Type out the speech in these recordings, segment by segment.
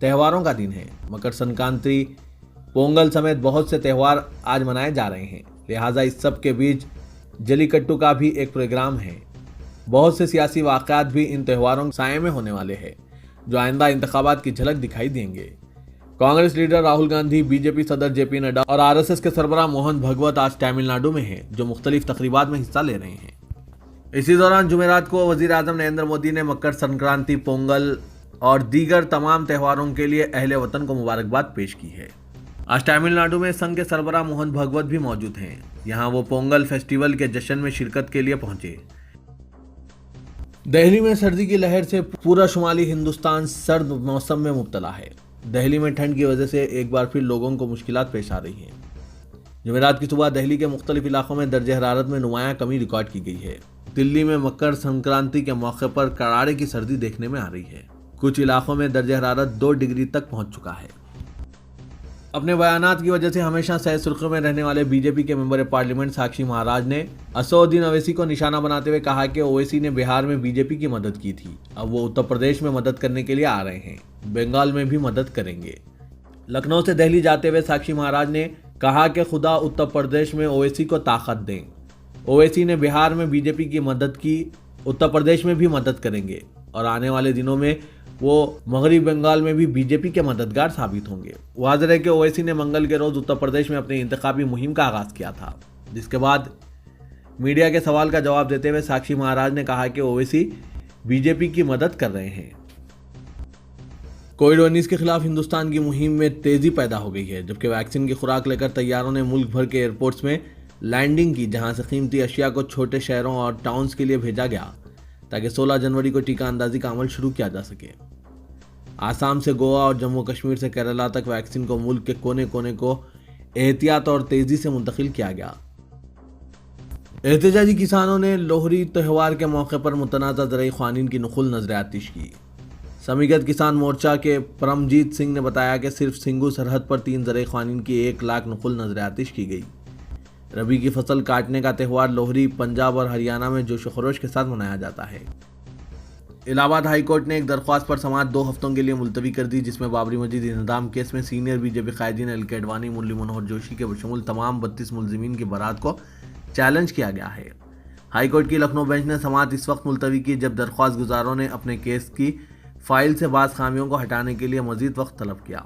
تہواروں کا دن ہے۔ مکر سنکرانتی، پونگل سمیت بہت سے تہوار آج منائے جا رہے ہیں، لہٰذا اس سب کے بیچ جلی کٹو کا بھی ایک پروگرام ہے۔ بہت سے سیاسی واقعات بھی ان تہواروں کے سائے میں ہونے والے ہیں، جو آئندہ انتخابات کی جھلک دکھائی دیں گے۔ Congress leader Rahul Gandhi, B J P صدر جے پی نڈا اور آر ایس ایس کے سربراہ موہن بھگوت آج تمل ناڈو میں ہیں، جو مختلف تقریبات میں حصہ لے رہے ہیں۔ اسی دوران جمعرات کو وزیر اعظم نریندر مودی نے مکر سنکرانتی، پونگل اور دیگر تمام تہواروں کے لیے اہل وطن کو مبارکباد پیش کی ہے۔ آج تمل ناڈو میں سنگھ کے سربراہ موہن بھگوت بھی موجود ہیں۔ یہاں وہ پونگل فیسٹیول کے جشن میں شرکت کے لیے پہنچے۔ دہلی میں سردی کی لہر سے پورا شمالی ہندوستان سرد موسم میں مبتلا ہے۔ دہلی میں ٹھنڈ کی وجہ سے ایک بار پھر لوگوں کو مشکلات پیش آ رہی ہیں۔ جمعرات کی صبح دہلی کے مختلف علاقوں میں درجہ حرارت میں نمایاں کمی ریکارڈ کی گئی ہے۔ دلی میں مکر سنکرانتی کے موقع پر کڑاڑے کی سردی دیکھنے میں آ رہی ہے۔ کچھ علاقوں میں درجہ حرارت 2 ڈگری تک پہنچ چکا ہے۔ اپنے بیانات کی وجہ سے ہمیشہ سیر سرخیوں میں رہنے والے بی جے پی کے ممبر پارلیمنٹ ساکشی مہاراج نے اسدالدین اویسی کو نشانہ بناتے ہوئے کہا کہ اویسی نے بہار میں بی جے پی کی مدد کی تھی، اب وہ اتر پردیش میں مدد کرنے کے لیے آ رہے ہیں، بنگال میں بھی مدد کریں گے۔ لکھنؤ سے دہلی جاتے ہوئے ساکشی مہاراج نے کہا کہ خدا اتر پردیش میں اویسی کو طاقت دیں۔ اویسی نے بہار میں بی جے پی کی مدد کی، اتر پردیش میں بھی مدد کریں گے اور آنے والے دنوں میں وہ مغربی بنگال میں بھی بی جے پی کے مددگار ثابت ہوں گے۔ واضح ہے کہ اویسی نے منگل کے روز اتر پردیش میں اپنی انتخابی مہم کا آغاز کیا تھا، جس کے بعد میڈیا کے سوال کا جواب دیتے ہوئے ساکشی مہاراج نے کہا کہ اویسی بی جے پی کی مدد کر رہے ہیں۔ کووڈ-19 کے خلاف ہندوستان کی مہم میں تیزی پیدا ہو گئی ہے، جبکہ ویکسین کی خوراک لے کر طیاروں نے ملک بھر کے ایئرپورٹس میں لینڈنگ کی، جہاں سے قیمتی اشیاء کو چھوٹے شہروں اور ٹاؤنز کے لیے بھیجا گیا تاکہ 16 جنوری کو ٹیکہ اندازی کا عمل شروع کیا جا سکے۔ آسام سے گوا اور جموں کشمیر سے کیرالہ تک ویکسین کو ملک کے کونے کونے کو احتیاط اور تیزی سے منتقل کیا گیا۔ احتجاجی کسانوں نے لوہری تہوار کے موقع پر متنازع زرعی قوانین کی نقل نظر آتش کی۔ سمیکت کسان مورچہ کے پرمجیت سنگھ نے بتایا کہ صرف سنگھو سرحد پر 3 زرعی قوانین کی 1 لاکھ نقل نظر آتش کی گئی۔ ربی کی فصل کاٹنے کا تہوار لوہری پنجاب اور ہریانہ میں جوش و خروش کے ساتھ منایا جاتا ہے۔ الہ آباد ہائی کورٹ نے ایک درخواست پر سماعت 2 ہفتوں کے لیے ملتوی کر دی، جس میں بابری مسجد انہدام کیس میں سینئر بی جے پی قائدین ایل کے اڈوانی، مرلی منوہر جوشی کے بشمول تمام 32 ملزمین کی برات کو چیلنج کیا گیا ہے۔ ہائی کورٹ کی لکھنؤ بینچ نے سماعت اس وقت ملتوی کی جب درخواست گزاروں نے اپنے کیس کی فائل سے بعض خامیوں کو ہٹانے کے لیے مزید وقت طلب کیا۔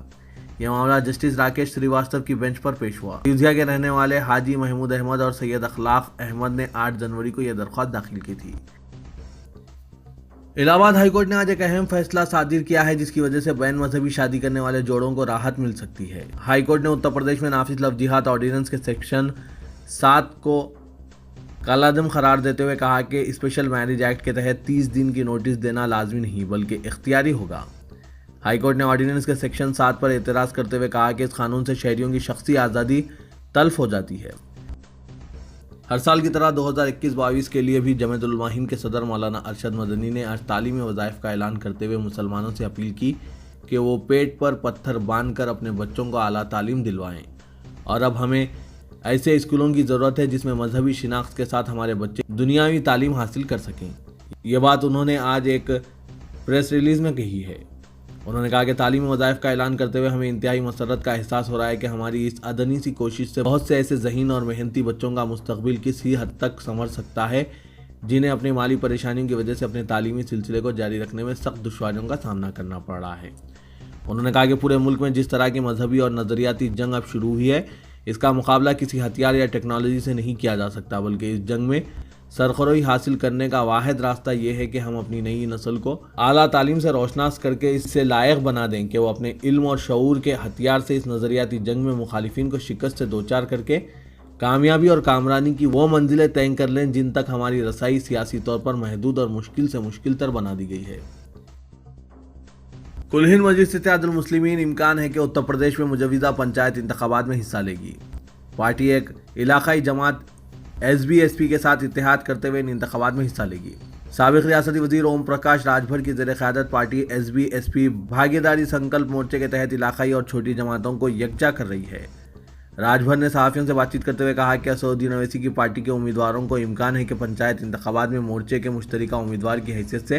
یہ معاملہ جسٹس راکیش سریواستو کی بینچ پر پیش ہوا۔ ایودھیا کے رہنے والے حاجی محمود احمد اور سید اخلاق احمد نے 8 جنوری کو یہ درخواست داخل کی تھی۔ الہ آباد ہائی کورٹ نے آج ایک اہم فیصلہ صادر کیا ہے، جس کی وجہ سے بین مذہبی شادی کرنے والے جوڑوں کو راحت مل سکتی ہے۔ ہائی کورٹ نے اتر پردیش میں نافذ لفظ جہاد آرڈیننس کے سیکشن 7 کو کالعدم قرار دیتے ہوئے کہا کہ اسپیشل میرج ایکٹ کے تحت 30 دن کی نوٹس دینا لازمی نہیں بلکہ اختیاری ہوگا۔ ہائی کورٹ نے آرڈیننس کے سیکشن 7 پر اعتراض کرتے ہوئے کہا کہ اس قانون سے شہریوں کی شخصی آزادی تلف ہو جاتی ہے۔ ہر سال کی طرح 2021-22 کے لیے بھی جمعیت علماء ہند کے صدر مولانا ارشد مدنی نے آج تعلیمی وظائف کا اعلان کرتے ہوئے مسلمانوں سے اپیل کی کہ وہ پیٹ پر پتھر باندھ کر اپنے بچوں کو اعلیٰ تعلیم دلوائیں، اور اب ہمیں ایسے اسکولوں کی ضرورت ہے جس میں مذہبی شناخت کے ساتھ ہمارے بچے دنیاوی تعلیم حاصل کر سکیں۔ یہ بات انہوں نے آج ایک پریس ریلیز میں کہی ہے۔ انہوں نے کہا کہ تعلیمی وظائف کا اعلان کرتے ہوئے ہمیں انتہائی مسرت کا احساس ہو رہا ہے کہ ہماری اس ادنی سی کوشش سے بہت سے ایسے ذہین اور محنتی بچوں کا مستقبل کسی حد تک سنور سکتا ہے، جنہیں اپنی مالی پریشانیوں کی وجہ سے اپنے تعلیمی سلسلے کو جاری رکھنے میں سخت دشواریوں کا سامنا کرنا پڑ رہا ہے۔ انہوں نے کہا کہ پورے ملک میں جس طرح کی مذہبی اور نظریاتی جنگ اب شروع ہوئی ہے، اس کا مقابلہ کسی ہتھیار یا ٹیکنالوجی سے نہیں کیا جا سکتا، بلکہ اس جنگ میں سرخروئی حاصل کرنے کا واحد راستہ یہ ہے کہ ہم اپنی نئی نسل کو اعلیٰ تعلیم سے روشناس کر کے اس سے لائق بنا دیں کہ وہ اپنے علم اور شعور کے ہتھیار سے اس نظریاتی جنگ میں مخالفین کو شکست سے دوچار کر کے کامیابی اور کامرانی کی وہ منزلیں طے کر لیں جن تک ہماری رسائی سیاسی طور پر محدود اور مشکل سے مشکل تر بنا دی گئی ہے۔ کل ہند مجلس اتحاد المسلمین امکان ہے کہ اتر پردیش میں مجوزہ پنچایت انتخابات میں حصہ لے گی۔ پارٹی ایک علاقائی جماعت ایس بی ایس پی کے ساتھ اتحاد کرتے ہوئے ان انتخابات میں حصہ لے گی۔ سابق ریاستی وزیر اوم پرکاش راج بھر کی زیر قیادت party S B S P بھاگیداری سنکلپ مورچے کے تحت علاقائی اور چھوٹی جماعتوں کو یکجا کر رہی ہے۔ راج بھر نے صحافیوں سے بات چیت کرتے ہوئے کہا کہ اسدالدین اویسی کی پارٹی کے امیدواروں کو امکان ہے کہ پنچایت انتخابات میں مورچے کے مشترکہ امیدوار کی حیثیت سے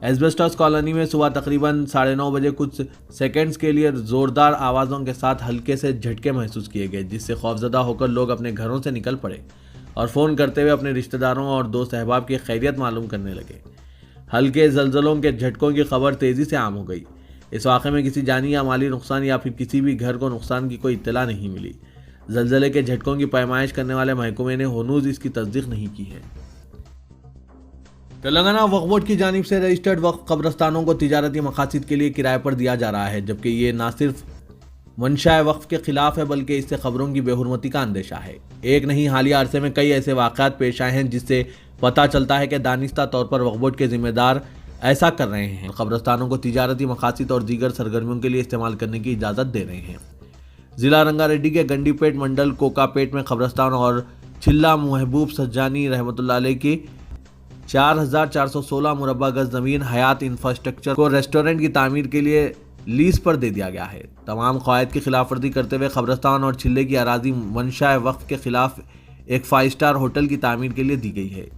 ایسبیسٹس کالونی میں صبح تقریباً 9:30 بجے کچھ سیکنڈز کے لیے زوردار آوازوں کے ساتھ ہلکے سے جھٹکے محسوس کیے گئے، جس سے خوفزدہ ہو کر لوگ اپنے گھروں سے نکل پڑے اور فون کرتے ہوئے اپنے رشتہ داروں اور دوست احباب کی خیریت معلوم کرنے لگے۔ ہلکے زلزلوں کے جھٹکوں کی خبر تیزی سے عام ہو گئی۔ اس واقعے میں کسی جانی یا مالی نقصان یا پھر کسی بھی گھر کو نقصان کی کوئی اطلاع نہیں ملی۔ زلزلے کے جھٹکوں کی پیمائش کرنے والے محکمے نے ہنوز اس کی تصدیق نہیں کی ہے۔ تلنگانہ وقف بورڈ کی جانب سے رجسٹرڈ وقف قبرستانوں کو تجارتی مقاصد کے لیے کرائے پر دیا جا رہا ہے، جبکہ یہ نہ صرف منشاء وقف کے خلاف ہے بلکہ اس سے خبروں کی بے حرمتی کا اندیشہ ہے۔ ایک نہیں، حالیہ عرصے میں کئی ایسے واقعات پیش آئے ہیں جس سے پتہ چلتا ہے کہ دانستہ طور پر وقف بورڈ کے ذمہ دار ایسا کر رہے ہیں، قبرستانوں کو تجارتی مقاصد اور دیگر سرگرمیوں کے لیے استعمال کرنے کی اجازت دے رہے ہیں۔ ضلع رنگا ریڈی کے گنڈی پیٹ منڈل کوکا پیٹ میں قبرستان اور چلہ محبوب سجانی رحمۃ اللہ علیہ کی 4416 مربع گز زمین حیات انفراسٹرکچر کو ریسٹورنٹ کی تعمیر کے لیے لیز پر دے دیا گیا ہے۔ تمام قواعد کی خلاف ورزی کرتے ہوئے قبرستان اور چلے کی اراضی منشاء وقف کے خلاف ایک 5 اسٹار ہوٹل کی تعمیر کے لیے دی گئی ہے۔